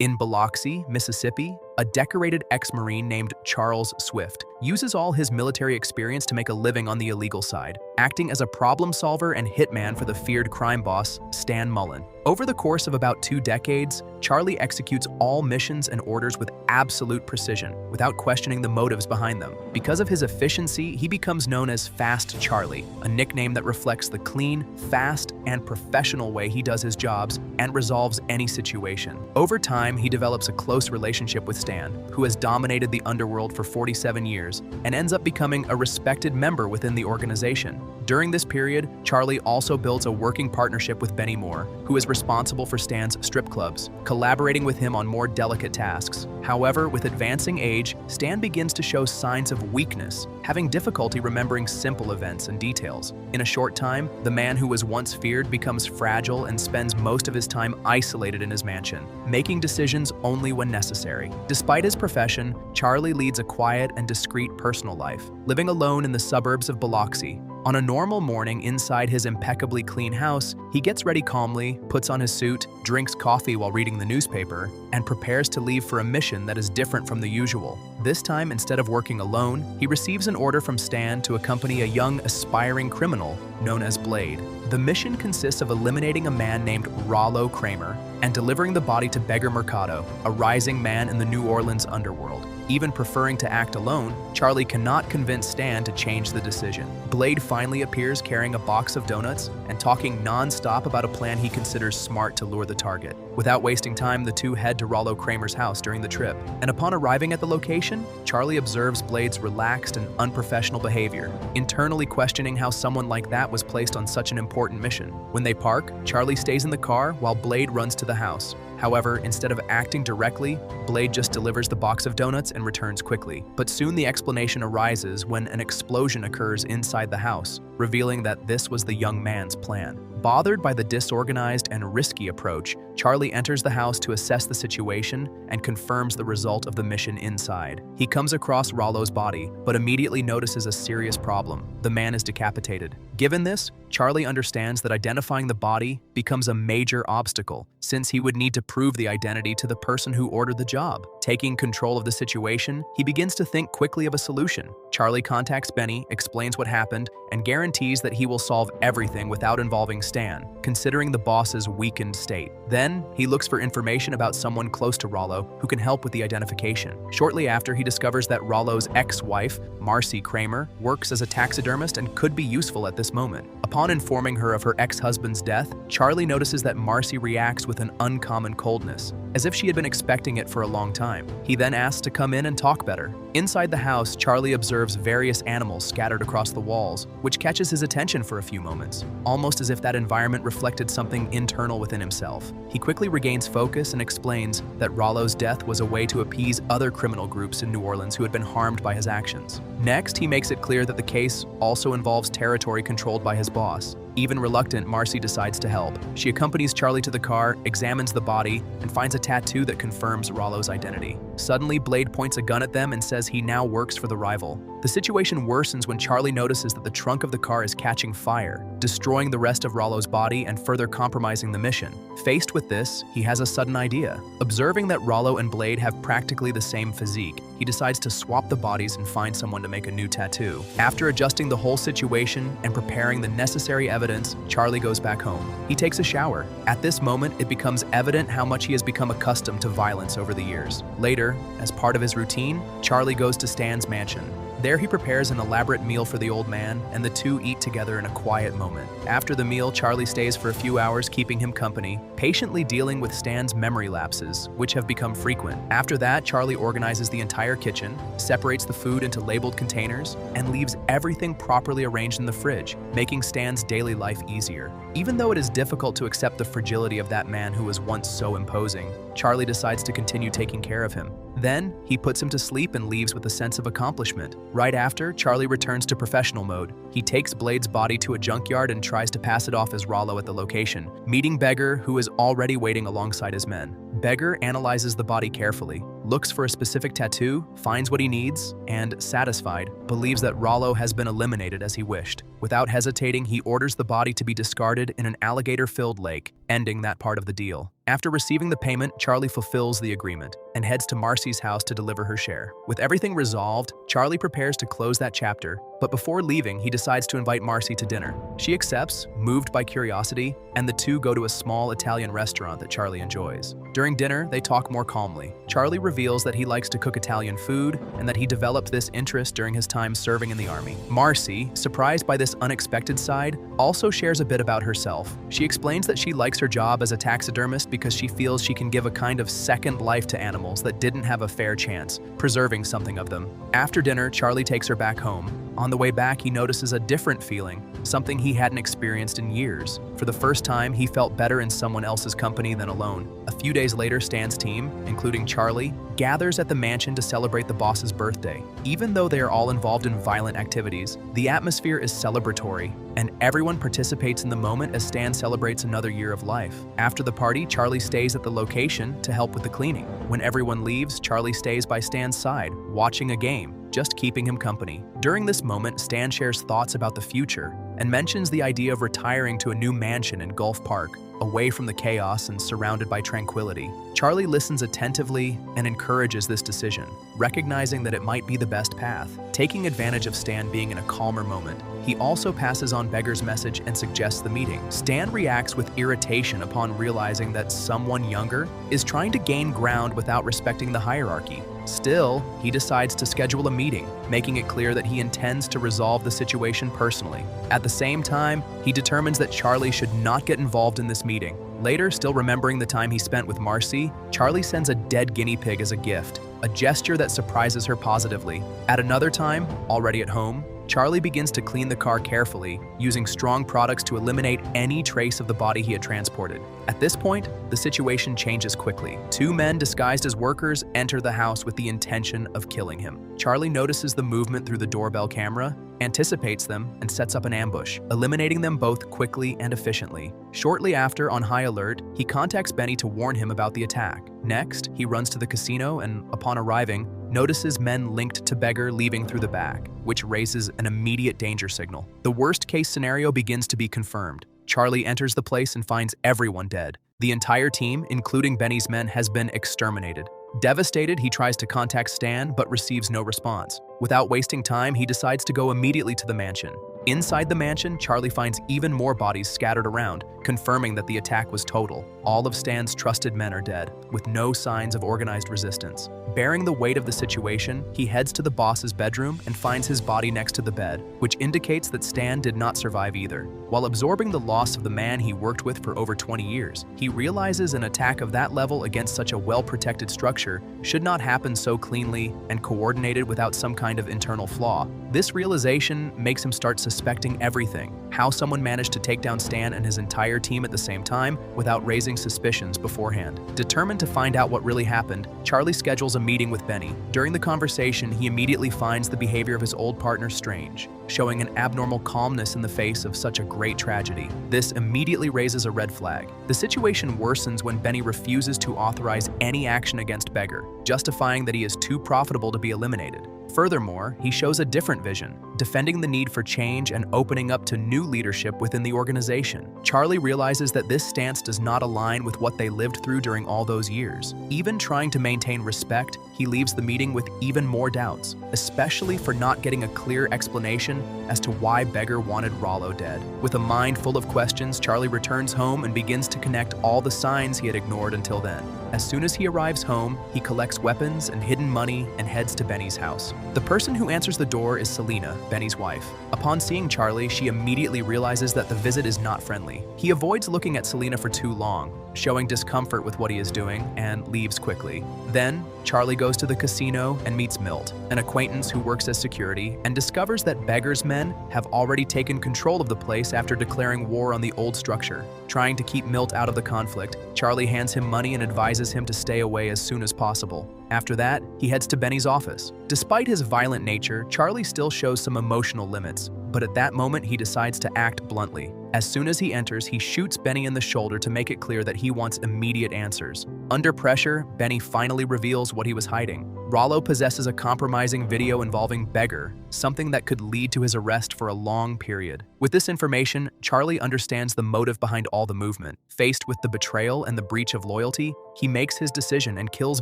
In Biloxi, Mississippi, a decorated ex-Marine named Charles Swift uses all his military experience to make a living on the illegal side, acting as a problem solver and hitman for the feared crime boss, Stan Mullen. Over the course of about 2 decades, Charlie executes all missions and orders with absolute precision, without questioning the motives behind them. Because of his efficiency, he becomes known as Fast Charlie, a nickname that reflects the clean, fast, and professional way he does his jobs and resolves any situation. Over time, he develops a close relationship with Stan, who has dominated the underworld for 47 years and ends up becoming a respected member within the organization. During this period, Charlie also builds a working partnership with Benny Moore, who is responsible for Stan's strip clubs, collaborating with him on more delicate tasks. However, with advancing age, Stan begins to show signs of weakness, having difficulty remembering simple events and details. In a short time, the man who was once feared becomes fragile and spends most of his time isolated in his mansion, making decisions only when necessary. Despite his profession, Charlie leads a quiet and discreet personal life, living alone in the suburbs of Biloxi. On a normal morning inside his impeccably clean house, he gets ready calmly, puts on his suit, drinks coffee while reading the newspaper, and prepares to leave for a mission that is different from the usual. This time, instead of working alone, he receives an order from Stan to accompany a young, aspiring criminal known as Blade. The mission consists of eliminating a man named Rollo Kramer and delivering the body to Beggar Mercado, a rising man in the New Orleans underworld. Even preferring to act alone, Charlie cannot convince Stan to change the decision. Blade finally appears carrying a box of donuts and talking non-stop about a plan he considers smart to lure the target. Without wasting time, the two head to Rollo Kramer's house during the trip, and upon arriving at the location, Charlie observes Blade's relaxed and unprofessional behavior, internally questioning how someone like that was placed on such an important mission. When they park, Charlie stays in the car while Blade runs to the house. However, instead of acting directly, Blade just delivers the box of donuts and returns quickly. But soon the explanation arises when an explosion occurs inside the house, revealing that this was the young man's plan. Bothered by the disorganized and risky approach, Charlie enters the house to assess the situation and confirms the result of the mission inside. He comes across Rollo's body, but immediately notices a serious problem. The man is decapitated. Given this, Charlie understands that identifying the body becomes a major obstacle, since he would need to prove the identity to the person who ordered the job. Taking control of the situation, he begins to think quickly of a solution. Charlie contacts Benny, explains what happened, and guarantees that he will solve everything without involving Stan, considering the boss's weakened state. Then, he looks for information about someone close to Rollo who can help with the identification. Shortly after, he discovers that Rollo's ex-wife, Marcy Kramer, works as a taxidermist and could be useful at this moment. Upon informing her of her ex-husband's death, Charlie notices that Marcy reacts with an uncommon coldness, as if she had been expecting it for a long time. He then asks to come in and talk better. Inside the house, Charlie observes various animals scattered across the walls, which catches his attention for a few moments, almost as if that environment reflected something internal within himself. He quickly regains focus and explains that Rollo's death was a way to appease other criminal groups in New Orleans who had been harmed by his actions. Next, he makes it clear that the case also involves territory controlled by his boss. Even reluctant, Marcy decides to help. She accompanies Charlie to the car, examines the body, and finds a tattoo that confirms Rollo's identity. Suddenly, Blade points a gun at them and says he now works for the rival. The situation worsens when Charlie notices that the trunk of the car is catching fire, destroying the rest of Rollo's body and further compromising the mission. Faced with this, he has a sudden idea. Observing that Rollo and Blade have practically the same physique, he decides to swap the bodies and find someone to make a new tattoo. After adjusting the whole situation and preparing the necessary evidence, Charlie goes back home. He takes a shower. At this moment, it becomes evident how much he has become accustomed to violence over the years. Later, as part of his routine, Charlie goes to Stan's mansion. There he prepares an elaborate meal for the old man, and the two eat together in a quiet moment. After the meal, Charlie stays for a few hours, keeping him company, patiently dealing with Stan's memory lapses, which have become frequent. After that, Charlie organizes the entire kitchen, separates the food into labeled containers, and leaves everything properly arranged in the fridge, making Stan's daily life easier. Even though it is difficult to accept the fragility of that man who was once so imposing, Charlie decides to continue taking care of him. Then, he puts him to sleep and leaves with a sense of accomplishment. Right after, Charlie returns to professional mode. He takes Blade's body to a junkyard and tries to pass it off as Rollo at the location, meeting Beggar, who is already waiting alongside his men. Beggar analyzes the body carefully, looks for a specific tattoo, finds what he needs, and, satisfied, believes that Rollo has been eliminated as he wished. Without hesitating, he orders the body to be discarded in an alligator-filled lake, ending that part of the deal. After receiving the payment, Charlie fulfills the agreement and heads to Marcy's house to deliver her share. With everything resolved, Charlie prepares to close that chapter, but before leaving, he decides to invite Marcy to dinner. She accepts, moved by curiosity, and the two go to a small Italian restaurant that Charlie enjoys. During dinner, they talk more calmly. Charlie reveals that he likes to cook Italian food and that he developed this interest during his time serving in the army. Marcy, surprised by this unexpected side, also shares a bit about herself. She explains that she likes her job as a taxidermist because she feels she can give a kind of second life to animals that didn't have a fair chance, preserving something of them. After dinner, Charlie takes her back home. On the way back, he notices a different feeling, something he hadn't experienced in years. For the first time, he felt better in someone else's company than alone. A few days later, Stan's team, including Charlie, gathers at the mansion to celebrate the boss's birthday. Even though they are all involved in violent activities, the atmosphere is celebratory, and everyone participates in the moment as Stan celebrates another year of life. After the party, Charlie stays at the location to help with the cleaning. When everyone leaves, Charlie stays by Stan's side, watching a game, just keeping him company. During this moment, Stan shares thoughts about the future and mentions the idea of retiring to a new mansion in Gulf Park, away from the chaos and surrounded by tranquility. Charlie listens attentively and encourages this decision, recognizing that it might be the best path. Taking advantage of Stan being in a calmer moment, he also passes on Beggar's message and suggests the meeting. Stan reacts with irritation upon realizing that someone younger is trying to gain ground without respecting the hierarchy. Still, he decides to schedule a meeting, making it clear that he intends to resolve the situation personally. At the same time, he determines that Charlie should not get involved in this meeting. Later, still remembering the time he spent with Marcy, Charlie sends a dead guinea pig as a gift, a gesture that surprises her positively. At another time, already at home, Charlie begins to clean the car carefully, using strong products to eliminate any trace of the body he had transported. At this point, the situation changes quickly. Two men disguised as workers enter the house with the intention of killing him. Charlie notices the movement through the doorbell camera, anticipates them, and sets up an ambush, eliminating them both quickly and efficiently. Shortly after, on high alert, he contacts Benny to warn him about the attack. Next, he runs to the casino and, upon arriving, notices men linked to Beggar leaving through the back, which raises an immediate danger signal. The worst-case scenario begins to be confirmed. Charlie enters the place and finds everyone dead. The entire team, including Benny's men, has been exterminated. Devastated, he tries to contact Stan, but receives no response. Without wasting time, he decides to go immediately to the mansion. Inside the mansion, Charlie finds even more bodies scattered around, confirming that the attack was total. All of Stan's trusted men are dead, with no signs of organized resistance. Bearing the weight of the situation, he heads to the boss's bedroom and finds his body next to the bed, which indicates that Stan did not survive either. While absorbing the loss of the man he worked with for over 20 years, he realizes an attack of that level against such a well-protected structure should not happen so cleanly and coordinated without some kind of internal flaw. This realization makes him start suspecting everything: how someone managed to take down Stan and his entire team at the same time without raising suspicions beforehand. Determined to find out what really happened, Charlie schedules a meeting with Benny. During the conversation, he immediately finds the behavior of his old partner strange, showing an abnormal calmness in the face of such a great tragedy. This immediately raises a red flag. The situation worsens when Benny refuses to authorize any action against Beggar, justifying that he is too profitable to be eliminated. Furthermore, he shows a different vision, defending the need for change and opening up to new leadership within the organization. Charlie realizes that this stance does not align with what they lived through during all those years. Even trying to maintain respect, he leaves the meeting with even more doubts, especially for not getting a clear explanation as to why Beggar wanted Rollo dead. With a mind full of questions, Charlie returns home and begins to connect all the signs he had ignored until then. As soon as he arrives home, he collects weapons and hidden money and heads to Benny's house. The person who answers the door is Selena, Benny's wife. Upon seeing Charlie, she immediately realizes that the visit is not friendly. He avoids looking at Selena for too long, showing discomfort with what he is doing, and leaves quickly. Then, Charlie goes to the casino and meets Milt, an acquaintance who works as security, and discovers that Beggar's men have already taken control of the place after declaring war on the old structure. Trying to keep Milt out of the conflict, Charlie hands him money and advises him to stay away as soon as possible. After that, he heads to Benny's office. Despite his violent nature, Charlie still shows some emotional limits, but at that moment he decides to act bluntly. As soon as he enters, he shoots Benny in the shoulder to make it clear that he wants immediate answers. Under pressure, Benny finally reveals what he was hiding. Rollo possesses a compromising video involving Beggar, something that could lead to his arrest for a long period. With this information, Charlie understands the motive behind all the movement. Faced with the betrayal and the breach of loyalty, he makes his decision and kills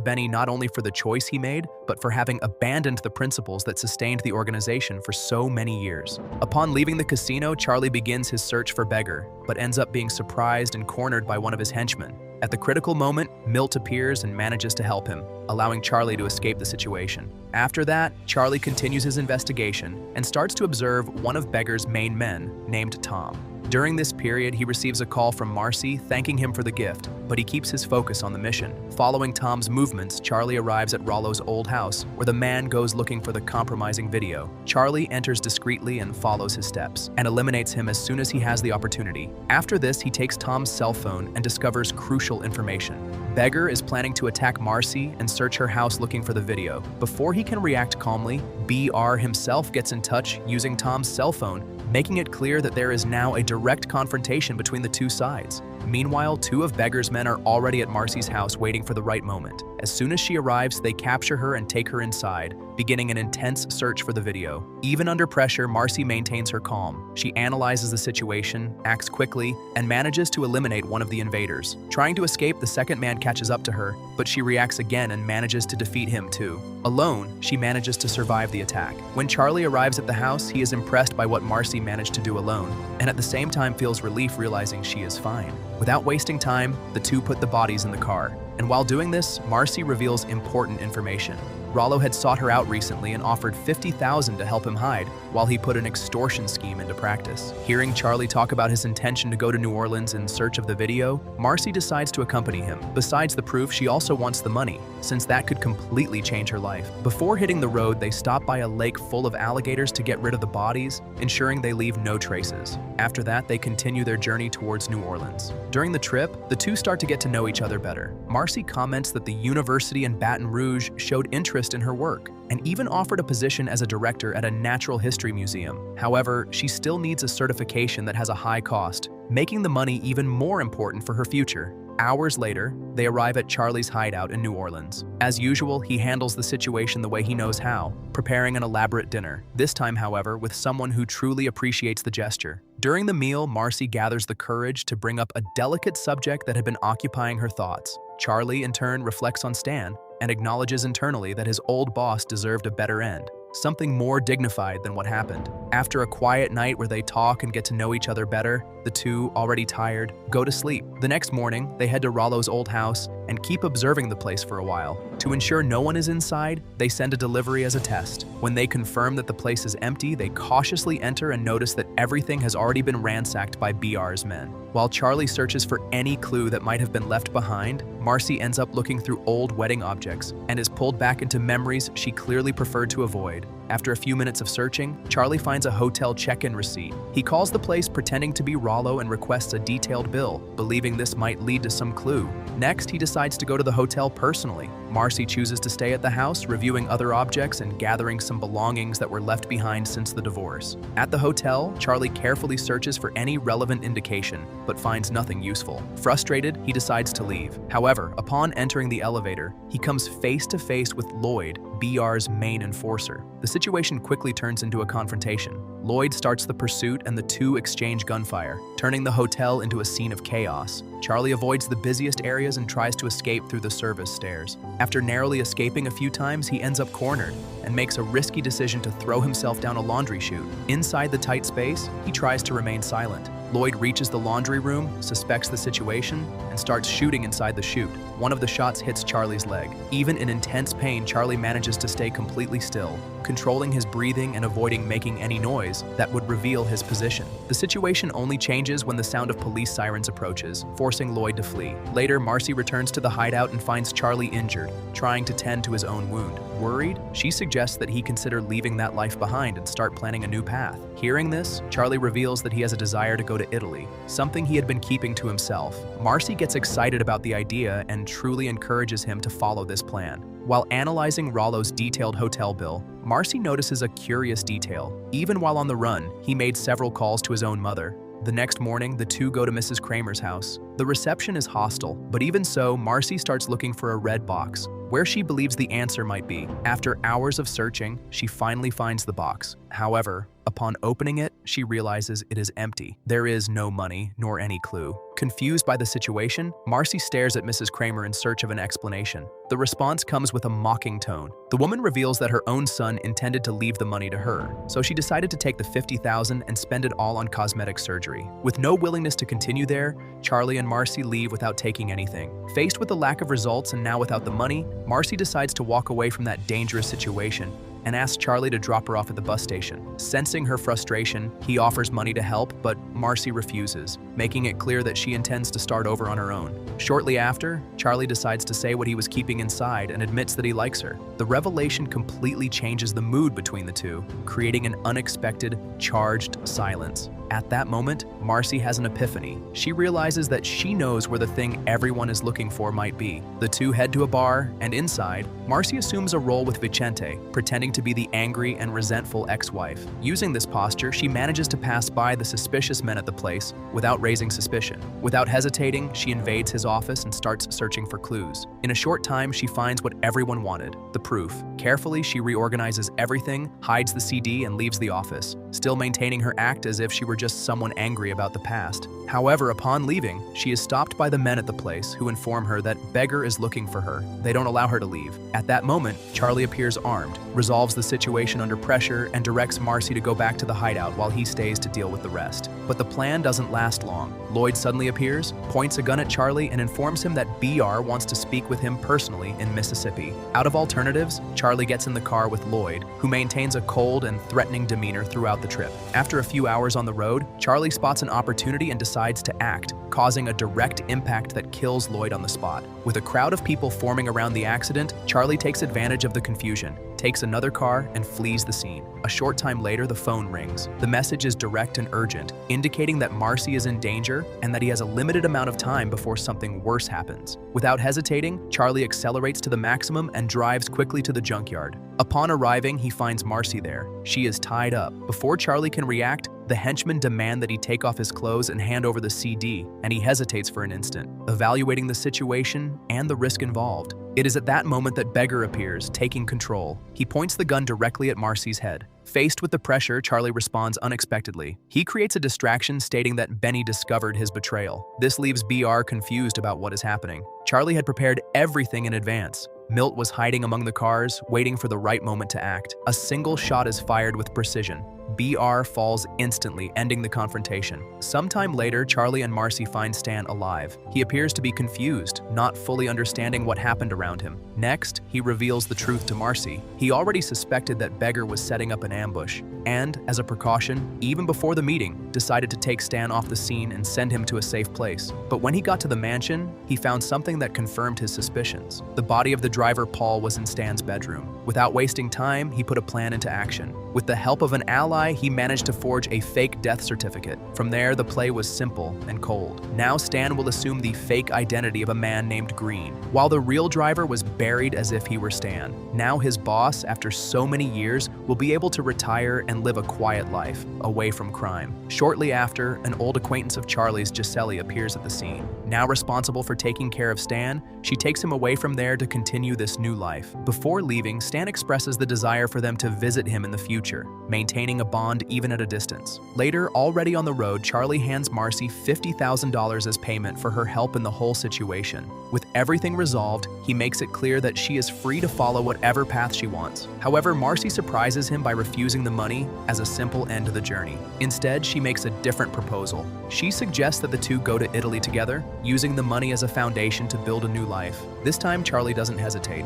Benny not only for the choice he made, but for having abandoned the principles that sustained the organization for so many years. Upon leaving the casino, Charlie begins his search for Beggar, but ends up being surprised and cornered by one of his henchmen. At the critical moment, Milt appears and manages to help him, allowing Charlie to escape the situation. After that, Charlie continues his investigation and starts to observe one of Beggar's main men, named Tom. During this period, he receives a call from Marcy thanking him for the gift, but he keeps his focus on the mission. Following Tom's movements, Charlie arrives at Rollo's old house, where the man goes looking for the compromising video. Charlie enters discreetly and follows his steps, and eliminates him as soon as he has the opportunity. After this, he takes Tom's cell phone and discovers crucial information. Beggar is planning to attack Marcy and search her house looking for the video. Before he can react calmly, BR himself gets in touch using Tom's cell phone, making it clear that there is now a direct confrontation between the two sides. Meanwhile, two of Beggar's men are already at Marcy's house waiting for the right moment. As soon as she arrives, they capture her and take her inside, beginning an intense search for the video. Even under pressure, Marcy maintains her calm. She analyzes the situation, acts quickly, and manages to eliminate one of the invaders. Trying to escape, the second man catches up to her, but she reacts again and manages to defeat him too. Alone, she manages to survive the attack. When Charlie arrives at the house, he is impressed by what Marcy managed to do alone, and at the same time feels relief realizing she is fine. Without wasting time, the two put the bodies in the car. And while doing this, Marcy reveals important information. Rollo had sought her out recently and offered $50,000 to help him hide, while he put an extortion scheme into practice. Hearing Charlie talk about his intention to go to New Orleans in search of the video, Marcy decides to accompany him. Besides the proof, she also wants the money, since that could completely change her life. Before hitting the road, they stop by a lake full of alligators to get rid of the bodies, ensuring they leave no traces. After that, they continue their journey towards New Orleans. During the trip, the two start to get to know each other better. Marcy comments that the university in Baton Rouge showed interest in her work, and even offered a position as a director at a natural history museum. However, she still needs a certification that has a high cost, making the money even more important for her future. Hours later, they arrive at Charlie's hideout in New Orleans. As usual, he handles the situation the way he knows how, preparing an elaborate dinner. This time, however, with someone who truly appreciates the gesture. During the meal, Marcy gathers the courage to bring up a delicate subject that had been occupying her thoughts. Charlie, in turn, reflects on Stan and acknowledges internally that his old boss deserved a better end, something more dignified than what happened. After a quiet night where they talk and get to know each other better, the two, already tired, go to sleep. The next morning, they head to Rollo's old house and keep observing the place for a while. To ensure no one is inside, they send a delivery as a test. When they confirm that the place is empty, they cautiously enter and notice that everything has already been ransacked by BR's men. While Charlie searches for any clue that might have been left behind, Marcy ends up looking through old wedding objects and is pulled back into memories she clearly preferred to avoid. After a few minutes of searching, Charlie finds a hotel check-in receipt. He calls the place pretending to be Rollo and requests a detailed bill, believing this might lead to some clue. Next, he decides to go to the hotel personally. Marcy chooses to stay at the house, reviewing other objects and gathering some belongings that were left behind since the divorce. At the hotel, Charlie carefully searches for any relevant indication, but finds nothing useful. Frustrated, he decides to leave. However, upon entering the elevator, he comes face to face with Lloyd, BR's main enforcer. The situation quickly turns into a confrontation. Lloyd starts the pursuit and the two exchange gunfire, turning the hotel into a scene of chaos. Charlie avoids the busiest areas and tries to escape through the service stairs. After narrowly escaping a few times, he ends up cornered and makes a risky decision to throw himself down a laundry chute. Inside the tight space, he tries to remain silent. Lloyd reaches the laundry room, suspects the situation, and starts shooting inside the chute. One of the shots hits Charlie's leg. Even in intense pain, Charlie manages to stay completely still, controlling his breathing and avoiding making any noise that would reveal his position. The situation only changes when the sound of police sirens approaches, forcing Lloyd to flee. Later, Marcy returns to the hideout and finds Charlie injured, trying to tend to his own wound. Worried, she suggests that he consider leaving that life behind and start planning a new path. Hearing this, Charlie reveals that he has a desire to go to Italy, something he had been keeping to himself. Marcy gets excited about the idea and truly encourages him to follow this plan. While analyzing Rollo's detailed hotel bill, Marcy notices a curious detail. Even while on the run, he made several calls to his own mother. The next morning, the two go to Mrs. Kramer's house. The reception is hostile, but even so, Marcy starts looking for a red box, where she believes the answer might be. After hours of searching, she finally finds the box. However, upon opening it, she realizes it is empty. There is no money, nor any clue. Confused by the situation, Marcy stares at Mrs. Kramer in search of an explanation. The response comes with a mocking tone. The woman reveals that her own son intended to leave the money to her, so she decided to take the $50,000 and spend it all on cosmetic surgery. With no willingness to continue there, Charlie and Marcy leave without taking anything. Faced with the lack of results and now without the money, Marcy decides to walk away from that dangerous situation and asks Charlie to drop her off at the bus station. Sensing her frustration, he offers money to help, but Marcy refuses, making it clear that she intends to start over on her own. Shortly after, Charlie decides to say what he was keeping inside and admits that he likes her. The revelation completely changes the mood between the two, creating an unexpected, charged silence. At that moment, Marcy has an epiphany. She realizes that she knows where the thing everyone is looking for might be. The two head to a bar, and inside, Marcy assumes a role with Vicente, pretending to be the angry and resentful ex-wife. Using this posture, she manages to pass by the suspicious men at the place without raising suspicion. Without hesitating, she invades his office and starts searching for clues. In a short time, she finds what everyone wanted, the proof. Carefully, she reorganizes everything, hides the CD, and leaves the office, still maintaining her act as if she were just someone angry about the past. However, upon leaving, she is stopped by the men at the place who inform her that Beggar is looking for her. They don't allow her to leave. At that moment, Charlie appears armed, resolves the situation under pressure, and directs Marcy to go back to the hideout while he stays to deal with the rest. But the plan doesn't last long. Lloyd suddenly appears, points a gun at Charlie, and informs him that BR wants to speak with him personally in Mississippi. Out of alternatives, Charlie gets in the car with Lloyd, who maintains a cold and threatening demeanor throughout the trip. After a few hours on the road, Charlie spots an opportunity and decides to act, causing a direct impact that kills Lloyd on the spot. With a crowd of people forming around the accident, Charlie takes advantage of the confusion, takes another car, and flees the scene. A short time later, the phone rings. The message is direct and urgent, indicating that Marcy is in danger and that he has a limited amount of time before something worse happens. Without hesitating, Charlie accelerates to the maximum and drives quickly to the junkyard. Upon arriving, he finds Marcy there. She is tied up. Before Charlie can react, the henchmen demand that he take off his clothes and hand over the CD, and he hesitates for an instant, evaluating the situation and the risk involved. It is at that moment that Beggar appears, taking control. He points the gun directly at Marcy's head. Faced with the pressure, Charlie responds unexpectedly. He creates a distraction stating that Benny discovered his betrayal. This leaves BR confused about what is happening. Charlie had prepared everything in advance. Milt was hiding among the cars, waiting for the right moment to act. A single shot is fired with precision. BR falls instantly, ending the confrontation. Sometime later, Charlie and Marcy find Stan alive. He appears to be confused, not fully understanding what happened around him. Next, he reveals the truth to Marcy. He already suspected that Beggar was setting up an ambush, and, as a precaution, even before the meeting, decided to take Stan off the scene and send him to a safe place. But when he got to the mansion, he found something that confirmed his suspicions. The body of the driver, Paul, was in Stan's bedroom. Without wasting time, he put a plan into action. With the help of an ally, he managed to forge a fake death certificate. From there, the play was simple and cold. Now Stan will assume the fake identity of a man named Green, while the real driver was buried as if he were Stan. Now his boss, after so many years, will be able to retire and live a quiet life, away from crime. Shortly after, an old acquaintance of Charlie's, Giselle, appears at the scene. Now responsible for taking care of Stan, she takes him away from there to continue this new life. Before leaving, Stan expresses the desire for them to visit him in the future, maintaining a bond even at a distance. Later, already on the road, Charlie hands Marcy $50,000 as payment for her help in the whole situation. With everything resolved, he makes it clear that she is free to follow whatever path she wants. However, Marcy surprises him by refusing the money as a simple end to the journey. Instead, she makes a different proposal. She suggests that the two go to Italy together, using the money as a foundation to build a new life. This time, Charlie doesn't hesitate.